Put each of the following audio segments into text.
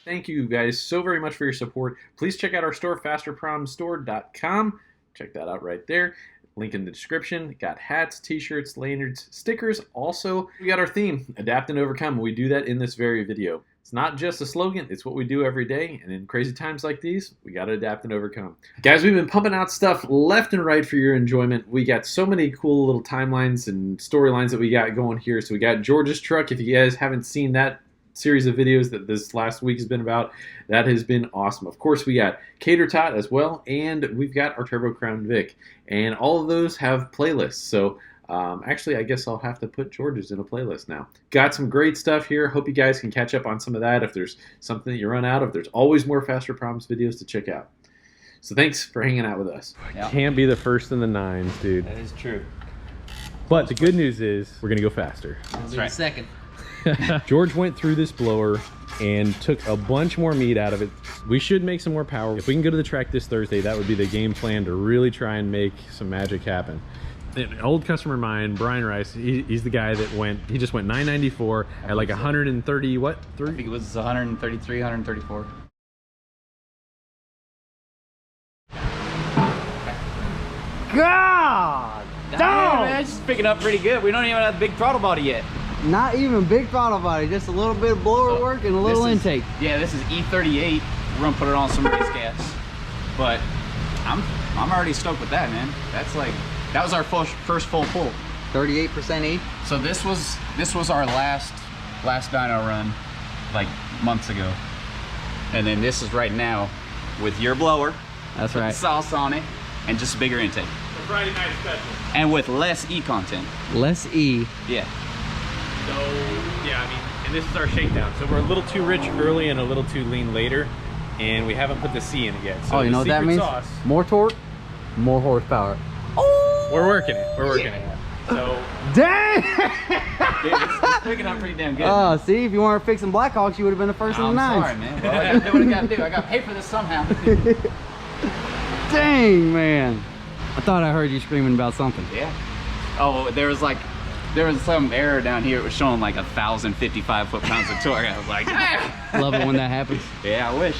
Thank you guys so very much for your support. Please check out our store, fasterpromsstore.com. Check that out right there. Link in the description. Got hats, t-shirts, lanyards, stickers. Also, we got our theme, Adapt and Overcome. We do that in this very video. It's not just a slogan, it's what we do every day, and in crazy times like these, we gotta adapt and overcome. Guys, we've been pumping out stuff left and right for your enjoyment. We got so many cool little timelines and storylines that we got going here. So we got George's truck. If you guys haven't seen that series of videos that this last week has been about, that has been awesome. Of course, we got Cater Tot as well, and we've got our Turbo Crown Vic, and all of those have playlists. So actually, I guess I'll have to put George's in a playlist now. Got some great stuff here. Hope you guys can catch up on some of that. If there's something that you run out of, there's always more Fasterproms videos to check out. So thanks for hanging out with us. Yep. Can't be the first in the nines, dude. That is true. But the good news is we're gonna go faster. That's right. Second. George went through this blower and took a bunch more meat out of it. We should make some more power. If we can go to the track this Thursday, that would be the game plan to really try and make some magic happen. An old customer of mine, Brian Rice, he's the guy that he just went 994 at like 130, what? I think it was 133, 134. God! Damn, man, it's just picking up pretty good. We don't even have the big throttle body yet. Not even big throttle body, just a little bit of blower work and a little intake. Yeah, this is E38. We're gonna put it on some race gas. But I'm already stoked with that, man. That's like, that was our first full pull. 38% E. So this was our last dyno run, like months ago. And then this is right now with your blower. That's with right. the sauce on it and just a bigger intake. The Friday night special. And with less E content. Less E. Yeah. So, yeah, I mean, and this is our shakedown. So we're a little too rich early and a little too lean later, and we haven't put the C in it yet. So Oh, you know what that means? sauce, More torque, more horsepower. Oh! we're working it. We're working it. So, Dang! Dude, it's picking up pretty damn good. Oh, see, if you weren't fixing Blackhawks, you would have been the first in the I'm nines. sorry, man. Well, I gotta do what I gotta do. I gotta pay for this somehow. Dang, man. I thought I heard you screaming about something. Yeah. Oh, there was some error down here. It was showing like 1,055 foot-pounds of torque. I was like, ah! Love it when that happens. Yeah, I wish.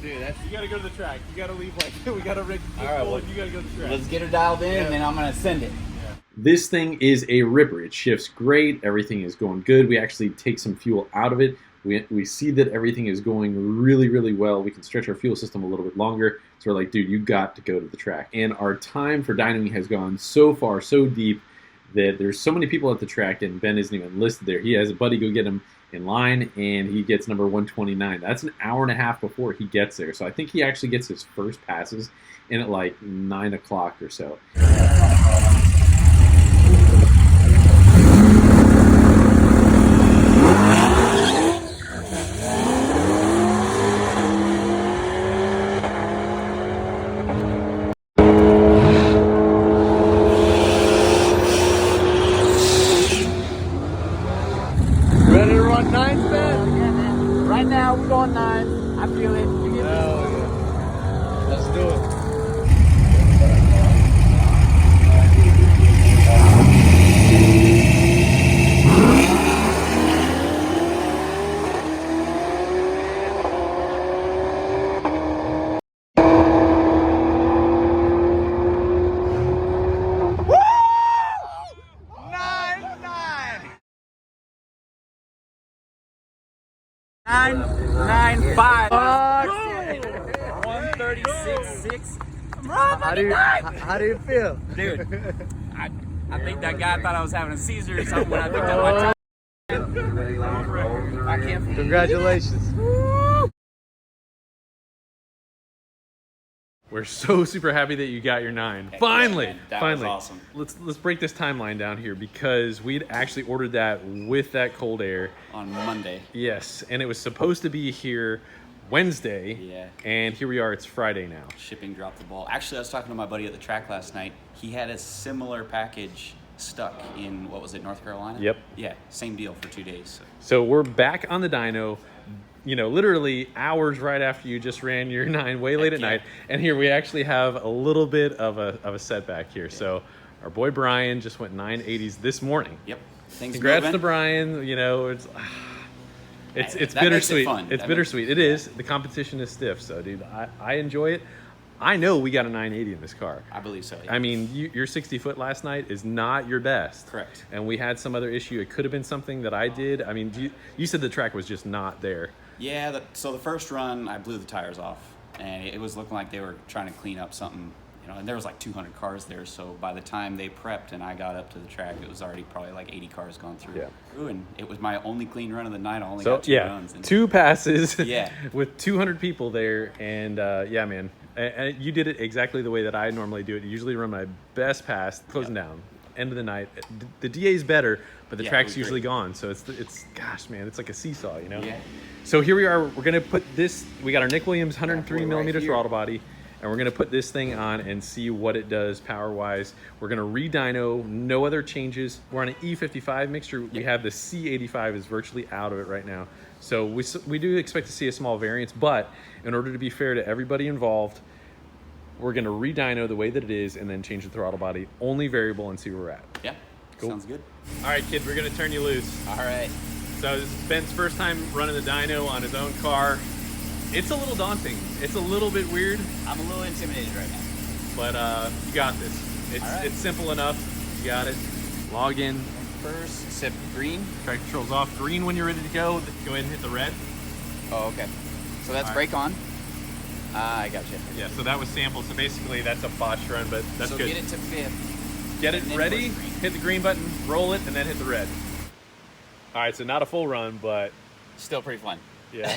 Dude, that's... you gotta go to the track. You gotta leave like, we gotta rig All right, well, you gotta go to the track. let's get her dialed in, and then I'm gonna send it. This thing is a ripper. It shifts great. Everything is going good. We actually take some fuel out of it. We see that everything is going really, really well. We can stretch our fuel system a little bit longer. So we're like, dude, you got to go to the track. And our time for dynoing has gone so far, so deep, that there's so many people at the track, and Ben isn't even listed there. He has a buddy go get him in line, and he gets number 129. That's an hour and a half before he gets there. So I think he actually gets his first passes in at like 9 o'clock or so. Ready to run nines, Ben? Right now, we're going 9. I feel it. You get this? Let's do it. Nine, 5. 136.6. How do you feel? Dude, I think that guy thought I was having a seizure or something when I picked up my time. I can't. Congratulations. We're so super happy that you got your 9. Finally, That was finally. awesome. Let's break this timeline down here, because we'd actually ordered that with that cold air On Monday. Yes, and it was supposed to be here Wednesday. Yeah. And here we are, it's Friday now. Shipping dropped the ball. Actually, I was talking to my buddy at the track last night. He had a similar package stuck in, what was it, North Carolina? Yep. Yeah, same deal for 2 days. So we're back on the dyno, you know, literally hours right after you just ran your 9 way late at night. And here we actually have a little bit of a setback here. Yeah. So our boy Brian just went 980s this morning. Yep. Congrats to Brian. You know, it's bittersweet. It's bittersweet. It is. The competition is stiff. So, dude, I enjoy it. I know we got a 980 in this car. I believe so. Yeah. I mean, your 60 foot last night is not your best. Correct. And we had some other issue. It could have been something that I did. I mean, you said the track was just not there. Yeah. So the first run, I blew the tires off, and it was looking like they were trying to clean up something. You know, and there was like 200 cars there, so by the time they prepped and I got up to the track, it was already probably like 80 cars gone through. Yeah. And it was my only clean run of the night. I only got 2 runs. And 2 passes. Yeah. With 200 people there, and yeah, man, and you did it exactly the way that I normally do it. I usually run my best pass, closing down, end of the night. The DA's better, but the track's usually gone, so it's gosh, man, it's like a seesaw, you know. Yeah. So here we are. We're gonna put this. We got our Nick Williams 103 millimeter throttle body. And we're gonna put this thing on and see what it does power-wise. We're gonna re-dyno, no other changes. We're on an E55 mixture. We have the C85 is virtually out of it right now. So we do expect to see a small variance, but in order to be fair to everybody involved, we're gonna re-dyno the way that it is and then change the throttle body, only variable, and see where we're at. Yeah, cool. Sounds good. All right, kid, we're gonna turn you loose. All right. So this is Ben's first time running the dyno on his own car. It's a little daunting. It's a little bit weird. I'm a little intimidated right now. But you got this. It's simple enough. You got it. Log in. First, set green. Track controls off. Green when you're ready to go. Go ahead and hit the red. Oh, okay. So that's brake on. I got you. Yeah, so that was sample. So basically that's a botch run, but that's good. So get it to 5th. Get it ready, hit the green button, roll it, and then hit the red. All right, so not a full run, but... Still pretty fun. Yeah.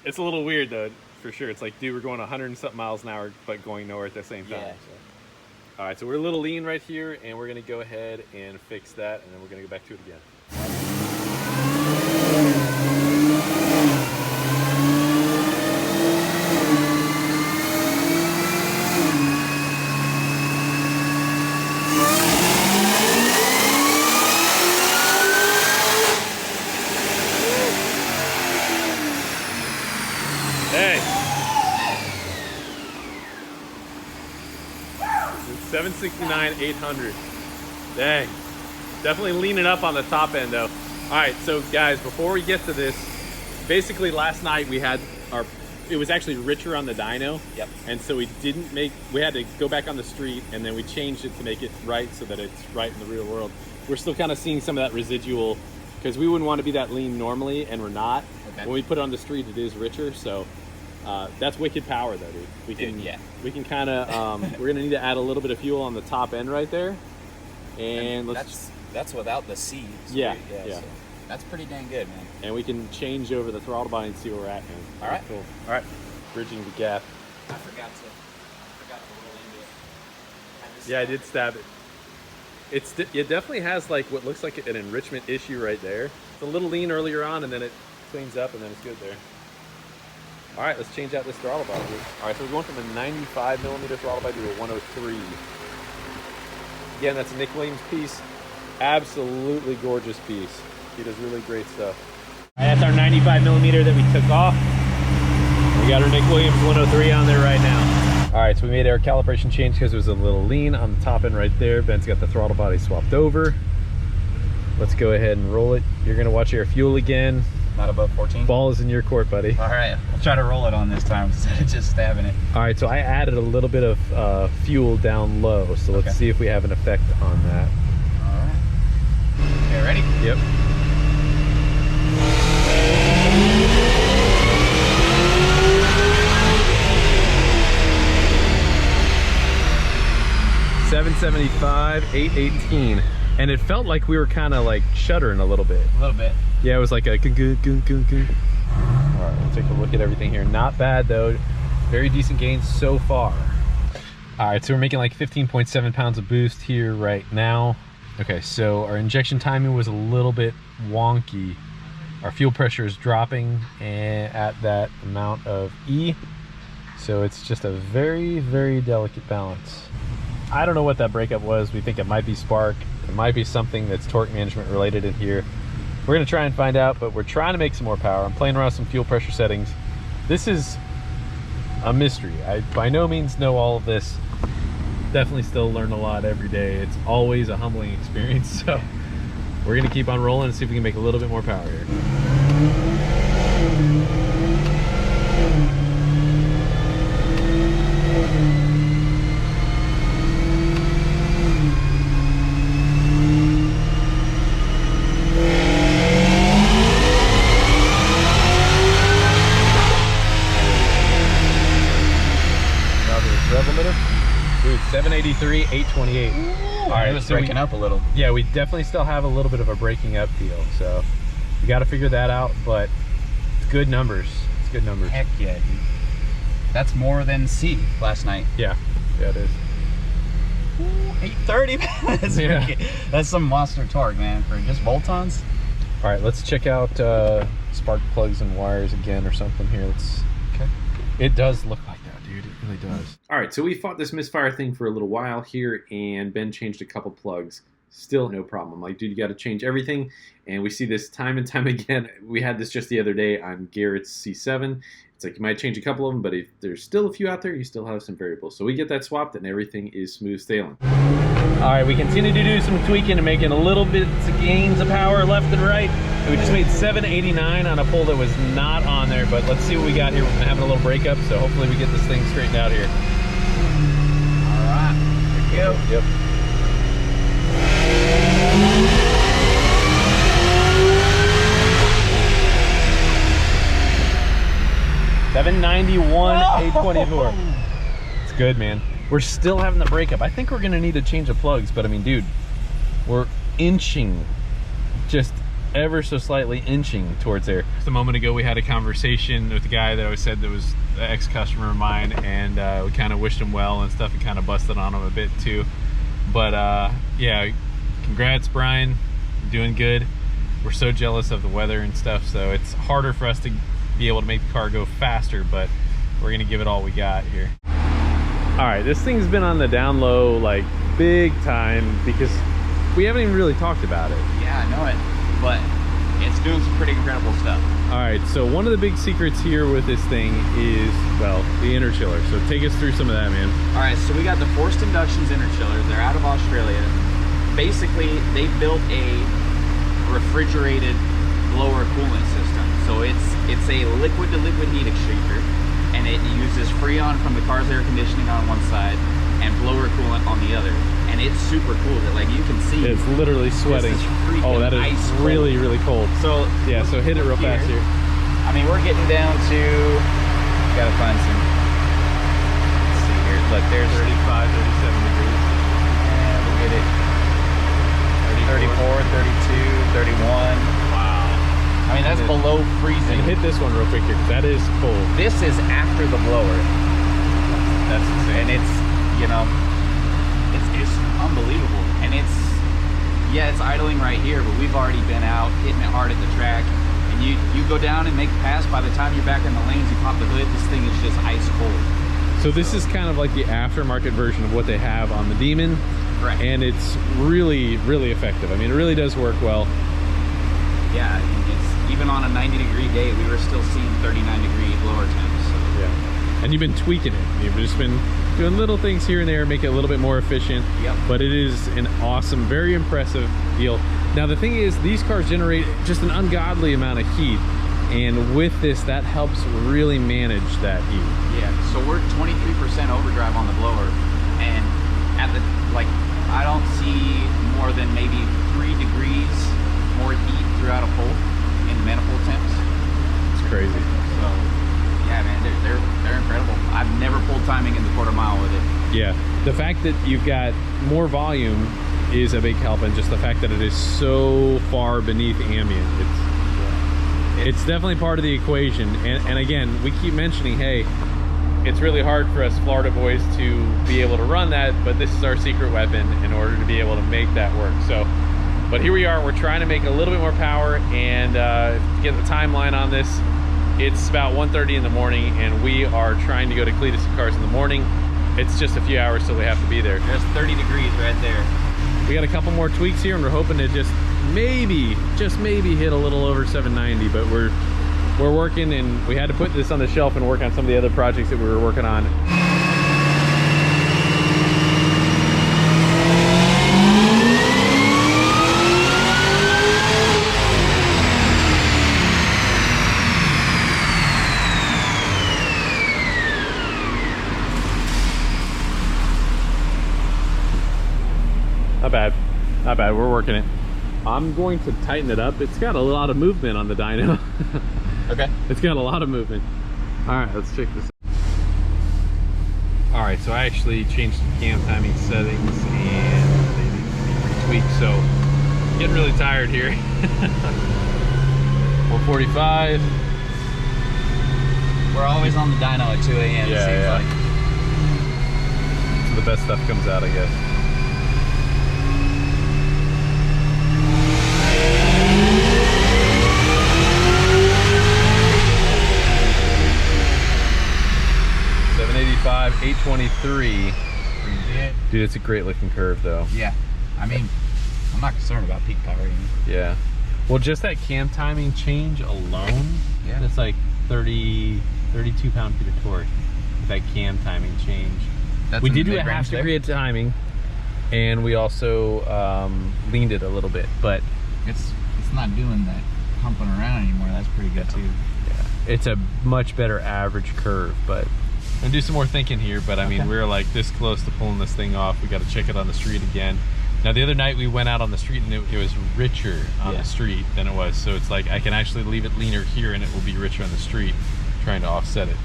It's a little weird though, for sure. It's like, dude, we're going 100 and something miles an hour, but going nowhere at the same time. Yeah. So. All right, so we're a little lean right here, and we're gonna go ahead and fix that, and then we're gonna go back to it again. Hey. 769, 800. Dang. Definitely leaning up on the top end though. All right, so guys, before we get to this, basically last night we had it was actually richer on the dyno. Yep. And so we had to go back on the street, and then we changed it to make it right so that it's right in the real world. We're still kind of seeing some of that residual, because we wouldn't want to be that lean normally, and we're not. Okay. When we put it on the street, it is richer, so that's wicked power though, dude. We can kind of, we're gonna need to add a little bit of fuel on the top end right there. And that's without the C. So yeah. So that's pretty dang good, man. And we can change over the throttle body and see where we're at, man. All right. Cool. All right. Bridging the gap. I forgot to roll into it. Yeah, I did stab it. It definitely has like what looks like an enrichment issue right there. It's a little lean earlier on, and then it cleans up, and then it's good there. All right, let's change out this throttle body. All right, so we're going from a 95 millimeter throttle body to a 103. Again, that's a Nick Williams piece. Absolutely gorgeous piece. He does really great stuff. All right, that's our 95 millimeter that we took off. We got our Nick Williams 103 on there right now. All right, so we made our calibration change because it was a little lean on the top end right there. Ben's got the throttle body swapped over. Let's go ahead and roll it. You're gonna watch air fuel again. Not above 14? Ball is in your court, buddy. All right, I'll try to roll it on this time instead of just stabbing it. All right, so I added a little bit of fuel down low, so let's see if we have an effect on that. All right. Okay, ready? Yep. $775, $818. And it felt like we were kind of like shuddering a little bit. A little bit. Yeah, it was like a goon. All right, we'll take a look at everything here. Not bad though. Very decent gains so far. All right, so we're making like 15.7 pounds of boost here right now. Okay, so our injection timing was a little bit wonky. Our fuel pressure is dropping at that amount of E. So it's just a very, very delicate balance. I don't know what that breakup was. We think it might be spark. It might be something that's torque management related in here. We're gonna try and find out, but we're trying to make some more power. I'm playing around with some fuel pressure settings. This is a mystery. I by no means know all of this. Definitely still learn a lot every day. It's always a humbling experience. So we're gonna keep on rolling and see if we can make a little bit more power here. Dude, 783, 828. All right, it was breaking up a little. Yeah, we definitely still have a little bit of a breaking up deal. So we got to figure that out, but it's good numbers. It's good numbers. Heck yeah, dude. That's more than C last night. Yeah, it is. 830, man. That's, yeah. That's some monster torque, man, for just bolt-ons. All right, let's check out spark plugs and wires again or something here. Okay. It does look like that, dude. It really does. All right, so we fought this misfire thing for a little while here, and Ben changed a couple plugs. Still no problem. Like, dude, you got to change everything. And we see this time and time again. We had this just the other day on Garrett's C7. It's like you might change a couple of them, but if there's still a few out there, you still have some variables. So we get that swapped, and everything is smooth sailing. All right, we continue to do some tweaking and making a little bit of gains of power left and right. And we just made 789 on a pull that was not on there, but let's see what we got here. We're having a little breakup, so hopefully we get this thing straightened out here. All right, here we go. Yep. $791, 824. It's good, man. We're still having the breakup. I think we're gonna need to change the plugs, but I mean, dude, we're inching, just ever so slightly inching towards there. Just a moment ago, we had a conversation with the guy that I said that was an ex-customer of mine, and we kind of wished him well and stuff, and kind of busted on him a bit too. But yeah, congrats, Brian. You're doing good. We're so jealous of the weather and stuff, so it's harder for us to be able to make the car go faster, but we're gonna give it all we got here. All right, this thing's been on the down low like big time because we haven't even really talked about it. Yeah, I know it, but it's doing some pretty incredible stuff. All right, so one of the big secrets here with this thing is, well, the interchiller. So take us through some of that, man. All right, so we got the forced inductions interchillers. They're out of Australia. Basically, they built a refrigerated blower coolant system. So it's a liquid to liquid heat exchanger, and it uses Freon from the car's air conditioning on one side and blower coolant on the other. And it's super cool. Like, you can see, it's literally sweating. Oh, that is really, really cold. So yeah, so hit it real fast here. I mean, we're getting down to, gotta find some, let's see here. Look, there's 35, 37 degrees. And we'll get it 34, 32, 31. Wow. I mean, that's below freezing. And hit this one real quick here, because that is cold. This is after the blower. That's insane. And it's, you know, it's unbelievable. And it's, yeah, it's idling right here, but we've already been out hitting it hard at the track. And you go down and make a pass. By the time you're back in the lanes, you pop the hood, this thing is just ice cold. So this is kind of like the aftermarket version of what they have on the Demon. Correct. And it's really, really effective. I mean, it really does work well. Yeah, it's, even on a 90-degree day, we were still seeing 39-degree blower temps. So. Yeah. And you've been tweaking it. You've just been doing little things here and there, make it a little bit more efficient. Yep. But it is an awesome, very impressive deal. Now, the thing is, these cars generate just an ungodly amount of heat. And with this, that helps really manage that heat. Yeah, so we're 23% overdrive on the blower. And at the, like, I don't see more than maybe 3 degrees more heat throughout a pull in the manifold temps. It's crazy. So, yeah, man, they're incredible. I've never pulled timing in the quarter mile with it. Yeah, the fact that you've got more volume is a big help, and just the fact that it is so far beneath ambient. It's definitely part of the equation. And again, we keep mentioning, hey, it's really hard for us Florida boys to be able to run that, but this is our secret weapon in order to be able to make that work. So But here we are, we're trying to make a little bit more power, and to get the timeline on this, it's about 1:30 in the morning, and we are trying to go to Cletus and Cars in the morning. It's just a few hours till we have to be there. There's 30 degrees right there. We got a couple more tweaks here, and we're hoping to just maybe hit a little over 790, but we're working, and we had to put this on the shelf and work on some of the other projects that we were working on. Not bad, we're working it. I'm going to tighten it up. It's got a lot of movement on the dyno. Okay. It's got a lot of movement. All right, let's check this out. All right, so I actually changed some cam timing settings and they need to be retweaked, so getting really tired here. 145. We're always on the dyno at 2 a.m. Yeah, it seems like. So the best stuff comes out, I guess. .825, 823. Dude, it's a great looking curve though. Yeah. I mean, I'm not concerned about peak power. Yeah. Well, just that cam timing change alone, Yeah. it's like 32 pound-feet of torque with that cam timing change. That's We in did the do a mid-range half there? degree of timing, and we also leaned it a little bit, but It's not doing that humping around anymore. That's pretty good too. yeah, it's a much better average curve. But I'm gonna do some more thinking here, but I mean, we're like this close to pulling this thing off. We got to check it on the street again. Now, the other night we went out on the street and it was richer on the street than it was. So it's like I can actually leave it leaner here and it will be richer on the street, trying to offset it.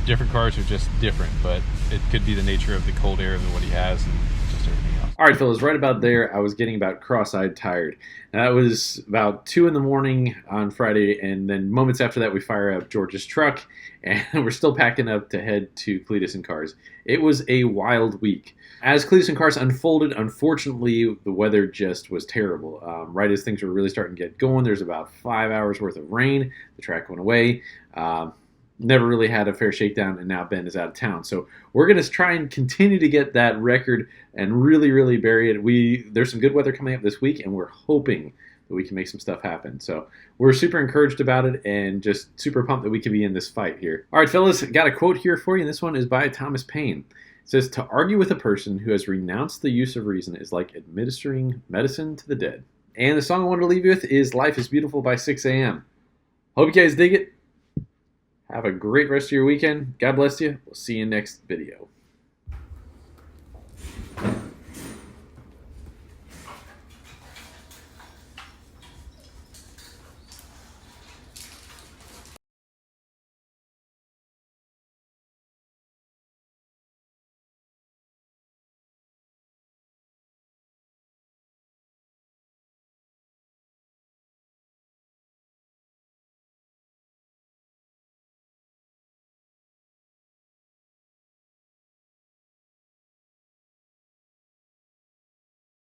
Different cars are just different, but it could be the nature of the cold air and what he has and just everything else. All right, fellas, right about there, I was getting about cross-eyed tired. Now, that was about 2 in the morning on Friday, and then moments after that, we fire up George's truck, and we're still packing up to head to Cletus and Cars. It was a wild week. As Cletus and Cars unfolded, unfortunately, the weather just was terrible. Right as things were really starting to get going, there's about 5 hours worth of rain. The track went away. Never really had a fair shakedown, and now Ben is out of town. So we're going to try and continue to get that record and really bury it. There's some good weather coming up this week, and we're hoping that we can make some stuff happen. So we're super encouraged about it and just super pumped that we can be in this fight here. All right, fellas, got a quote here for you, and this one is by Thomas Paine. It says, "To argue with a person who has renounced the use of reason is like administering medicine to the dead." And the song I wanted to leave you with is Life is Beautiful by 6 a.m. Hope you guys dig it. Have a great rest of your weekend. God bless you. We'll see you next video.